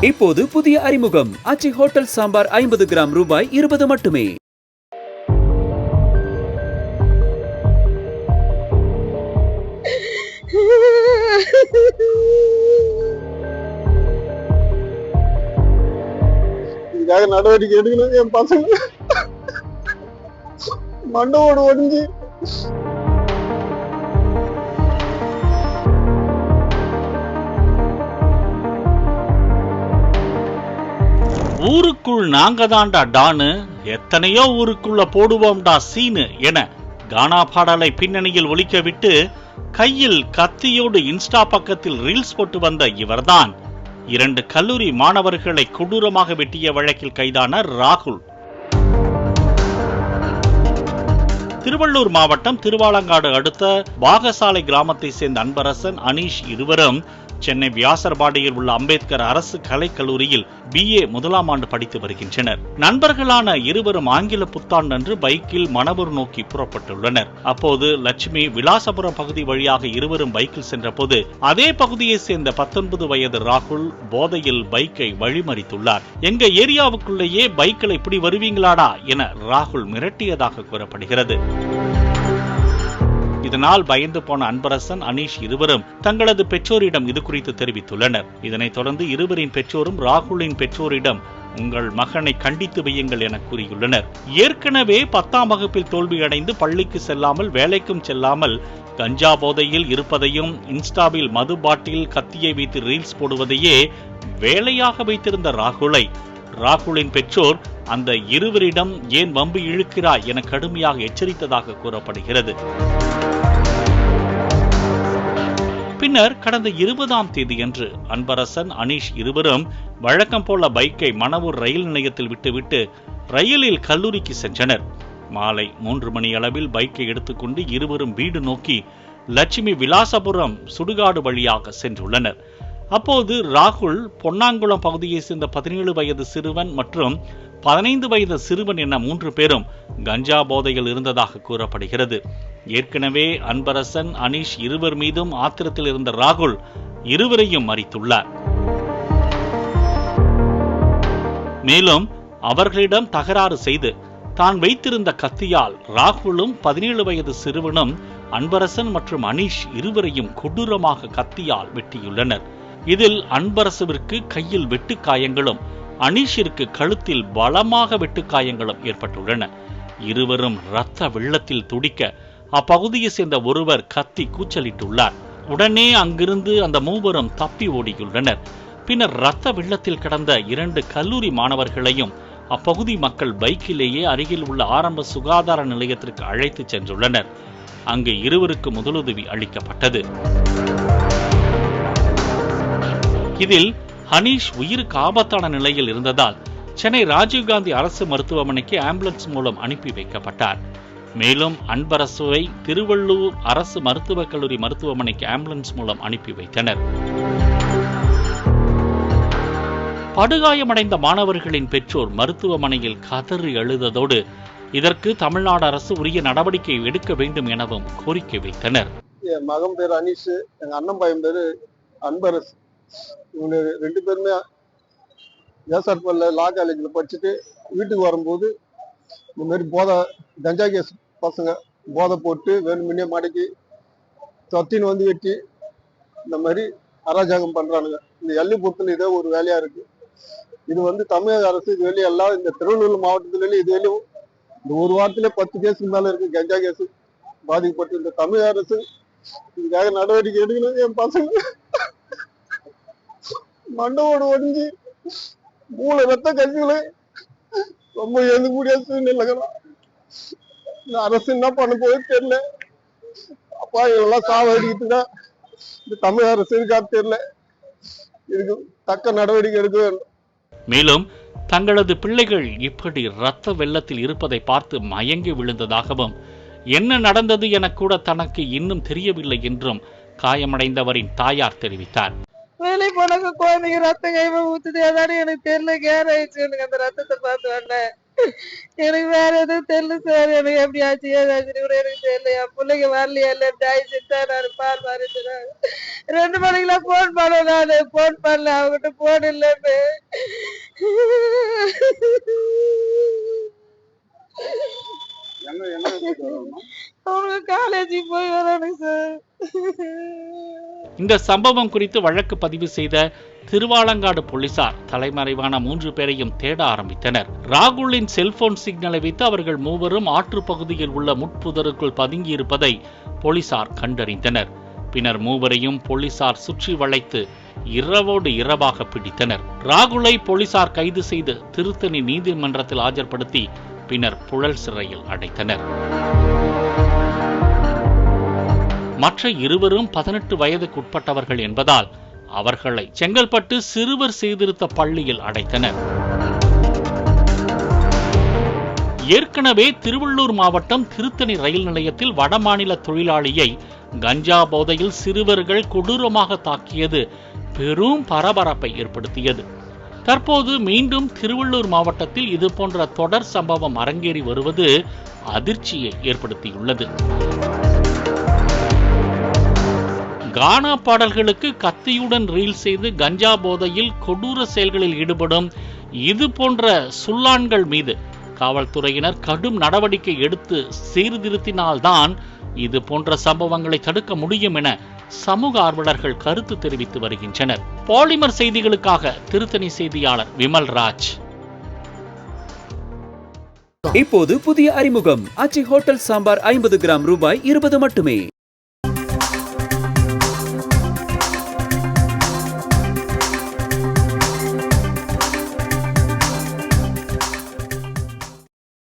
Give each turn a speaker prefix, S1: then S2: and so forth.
S1: இப்போது புதிய அறிமுகம் ஆச்சி ஹோட்டல் சாம்பார் 50 கிராம் ரூபாய் 20 மட்டுமே.
S2: இதுக்காக நடவடிக்கை எடுக்கணும். என் பசங்க மண்டோடு ஒடிஞ்சு
S3: ஊருக்குள் நாங்க தான்டா டானு, எத்தனையோ ஊருக்குள்ள போடுவோம்டா சீனு என கானா பாடலை பின்னணியில் ஒலிக்க விட்டு கையில் கத்தியோடு இன்ஸ்டா பக்கத்தில் ரீல்ஸ் போட்டு வந்த இவர்தான் 2 கல்லூரி மாணவர்களை கொடூரமாக வெட்டிய வழக்கில் கைதான ராகுல். திருவள்ளூர் மாவட்டம் திருவாலங்காடு அடுத்த பாகசாலை கிராமத்தை சேர்ந்த அன்பரசன், அனீஷ் இருவரும் சென்னை வியாசர்பாடியில் உள்ள அம்பேத்கர் அரசு கலைக்கல்லூரியில் BA 1ஆம் ஆண்டு படித்து வருகின்றனர். நண்பர்களான இருவரும் ஆங்கில புத்தாண்டு அன்று பைக்கில் மணவூர் நோக்கி புறப்பட்டுள்ளனர். அப்போது லட்சுமி விலாசபுரம் பகுதி வழியாக இருவரும் பைக்கில் சென்றபோது அதே பகுதியை சேர்ந்த 19 வயது ராகுல் போதையில் பைக்கை வழிமறித்துள்ளார். எங்க ஏரியாவுக்குள்ளேயே பைக்கில் இப்படி வருவீங்களாடா என ராகுல் மிரட்டியதாக கூறப்படுகிறது. இதனால் பயந்து போன அன்பரசன், அனீஷ் இருவரும் தங்களது பெற்றோரிடம் இது குறித்து தெரிவித்துள்ளனர். இதனைத் தொடர்ந்து இருவரின் பெற்றோரும் ராகுலின் பெற்றோரிடம் உங்கள் மகனை கண்டித்து வையுங்கள் என கூறியுள்ளனர். ஏற்கனவே 10ஆம் வகுப்பில் தோல்வியடைந்து பள்ளிக்கு செல்லாமல் வேலைக்கும் செல்லாமல் கஞ்சா போதையில் இருப்பதையும் இன்ஸ்டாவில் மது பாட்டில் கத்தியை வைத்து ரீல்ஸ் போடுவதையே வேலையாக வைத்திருந்த ராகுலின் பெற்றோர் அந்த இருவரிடம் ஏன் வம்பு இழுக்கிறாய் என கடுமையாக எச்சரித்ததாக கூறப்படுகிறது. பின்னர் கடந்த 20ஆம் தேதியன்று அன்பரசன், அனீஷ் இருவரும் வழக்கம் போல பைக்கை மணவூர் ரயில் நிலையத்தில் விட்டுவிட்டு ரயிலில் கல்லூரிக்கு சென்றனர். மாலை 3 மணி அளவில் பைக்கை எடுத்துக்கொண்டு இருவரும் வீடு நோக்கி லட்சுமி விலாசபுரம் சுடுகாடு வழியாக சென்றுள்ளனர். அப்போது ராகுல் பொன்னாங்குளம் பகுதியை சேர்ந்த 17 வயது சிறுவன் மற்றும் 15 வயது சிறுவன் என 3 பேரும் கஞ்சா போதையில் இருந்ததாக கூறப்படுகிறது. ஏற்கனவே அன்பரசன், அனீஷ் இருவர் மீதும் ஆத்திரத்தில் இருந்த ராகுல் இருவரையும் மறித்துள்ளார். மேலும் அவர்களிடம் தகராறு செய்து தான் வைத்திருந்த கத்தியால் ராகுலும் 17 வயது சிறுவனும் அன்பரசன் மற்றும் அனீஷ் இருவரையும் கொடூரமாக கத்தியால் வெட்டியுள்ளனர். இதில் அன்பரசுவிற்கு கையில் வெட்டுக்காயங்களும் அனீஷிற்கு கழுத்தில் பலமாக வெட்டுக்காயங்களும் ஏற்பட்டுள்ளன. இருவரும் இரத்த வெள்ளத்தில் துடிக்க அப்பகுதியை சேர்ந்த ஒருவர் கத்தி கூச்சலிட்டுள்ளார். உடனே அங்கிருந்து அந்த மூவரும் தப்பி ஓடியுள்ளனர். பின்னர் இரத்த வெள்ளத்தில் கடந்த 2 கல்லூரி மாணவர்களையும் அப்பகுதி மக்கள் பைக்கிலேயே அருகில் உள்ள ஆரம்ப சுகாதார நிலையத்திற்கு அழைத்து சென்றுள்ளனர். அங்கு இருவருக்கு முதலுதவி அளிக்கப்பட்டது. இதில் அனீஷ் உயிருக்கு ஆபத்தான நிலையில் இருந்ததால் சென்னை ராஜீவ்காந்தி அரசு மருத்துவமனைக்கு ஆம்புலன்ஸ் மூலம் அனுப்பி வைக்கப்பட்டார். மேலும் அன்பரசுவை திருவள்ளூர் அரசு மருத்துவக் கல்லூரி மருத்துவமனைக்கு ஆம்புலன்ஸ் மூலம் அனுப்பி வைத்தனர். படுகாயமடைந்த மாணவர்களின் பெற்றோர் மருத்துவமனையில் கதறி அழுததோடு இதற்கு தமிழ்நாடு அரசு உரிய நடவடிக்கை எடுக்க வேண்டும் எனவும் கோரிக்கை வைத்தனர்.
S2: என் மகன் பேர் அனீஷ், எங்க அண்ணன் பையன் பேரு அன்பரசு. இவங்க 2 பேருமே ஏசார்பல்ல லா காலேஜ்ல படிச்சுட்டு வீட்டுக்கு வரும்போது இந்த மாதிரி கஞ்சா கேஸ் பசங்க போதை போட்டு வேணுமுன்னே மடக்கி தொத்தின்னு வந்து வெட்டி இந்த மாதிரி அராஜகம் பண்றானுங்க. இந்த எல்லைப்புறத்துல இதே ஒரு வேலையா இருக்கு. இது தமிழக அரசு இது வெளியே எல்லாம் இந்த திருவள்ளூர் மாவட்டத்துல இது வெளியும் இந்த ஒரு வாரத்திலே 10 கேஸுக்கு மேல இருக்கு கஞ்சா கேஸ் பாதிக்கப்பட்டு. இந்த தமிழக அரசு இதுக்காக நடவடிக்கை எடுக்கணும். என் பசங்க மண்டோடு ஒடிஞ்சு மூளை ரத்த கட்சிகளை ரொம்ப எழுதக்கூடிய சூழ்நிலைதான். இந்த அரசு என்ன பண்ண போது தெரியல. அப்பா இதெல்லாம் சாவடிக்கிட்டுனா இந்த தமிழ் அரசு இருக்கா தெரியல. இதுக்கு தக்க நடவடிக்கை எடுக்க வேண்டும்.
S3: மேலும் தங்களது பிள்ளைகள் இப்படி இரத்த வெள்ளத்தில் இருப்பதை பார்த்து மயங்கி விழுந்ததாகவும் என்ன நடந்தது என கூட தனக்கு இன்னும் தெரியவில்லை என்றும் காயமடைந்தவரின் தாயார் தெரிவித்தார்.
S4: வேலை போனாக்க குழந்தைங்க ரத்தம் கைமா ஊத்துது, அதானே எனக்கு தெரியல. கேர் ஆயிடுச்சு எனக்கு அந்த ரத்தத்தை பார்த்து வந்தேன். எனக்கு வேற எதுவும் தெரியல சார். எனக்கு எப்படி ஆச்சு ஏதாச்சுன்னு கூட எனக்கு தெரியல. என் பிள்ளைங்க வரலையா இல்ல டாய்ச்சிட்டா நான் பால் மாறிட்டுறேன். 2 மணிக்கெல்லாம் போன் பண்ண நானு போன் பண்ணல அவங்ககிட்ட போன் இல்லன்னு. அவங்க காலேஜுக்கு போய் வரானுங்க சார்.
S3: இந்த சம்பவம் குறித்து வழக்கு பதிவு செய்த திருவாலங்காடு போலீசார் தலைமறைவான 3 பேரையும் தேட ஆரம்பித்தனர். ராகுலின் செல்போன் சிக்னலை வைத்து அவர்கள் மூவரும் ஆற்று பகுதியில் உள்ள முட்புதருக்குள் பதுங்கியிருப்பதை போலீசார் கண்டறிந்தனர். பின்னர் மூவரையும் போலீசார் சுற்றி வளைத்து இரவோடு இரவாக பிடித்தனர். ராகுலை போலீசார் கைது செய்து திருத்தணி நீதிமன்றத்தில் ஆஜர்படுத்தி பின்னர் புழல் சிறையில் அடைத்தனர். மற்ற இருவரும் 18 வயதுக்குட்பட்டவர்கள் என்பதால் அவர்களை செங்கல்பட்டு சிறுவர் சீர்திருத்த பள்ளியில் அடைத்தனர். ஏற்கனவே திருவள்ளூர் மாவட்டம் திருத்தணி ரயில் நிலையத்தில் வடமாநில தொழிலாளியை கஞ்சா போதையில் சிறுவர்கள் கொடூரமாக தாக்கியது பெரும் பரபரப்பை ஏற்படுத்தியது. தற்போது மீண்டும் திருவள்ளூர் மாவட்டத்தில் இதுபோன்ற தொடர் சம்பவம் அரங்கேறி வருவது அதிர்ச்சியை ஏற்படுத்தியுள்ளது. கானா பாடல்களுக்கு கத்தியுடன் ரீல் செய்து கஞ்சா போதையில் கொடூர செயல்களில் ஈடுபடும் இது போன்ற சுள்ளான்கள் மீது காவல்துறையினர் கடும் நடவடிக்கை எடுத்து சீர்திருத்தினால்தான் இது போன்ற சம்பவங்களை தடுக்க முடியும் என சமூக ஆர்வலர்கள் கருத்து தெரிவித்து வருகின்றனர். பாலிமர் செய்திகளுக்காக திருத்தணி செய்தியாளர் விமல்ராஜ்.
S1: இப்போது புதிய அறிமுகம் ஆச்சி ஹோட்டல் சாம்பார் 50 கிராம் ரூபாய் 20 மட்டுமே.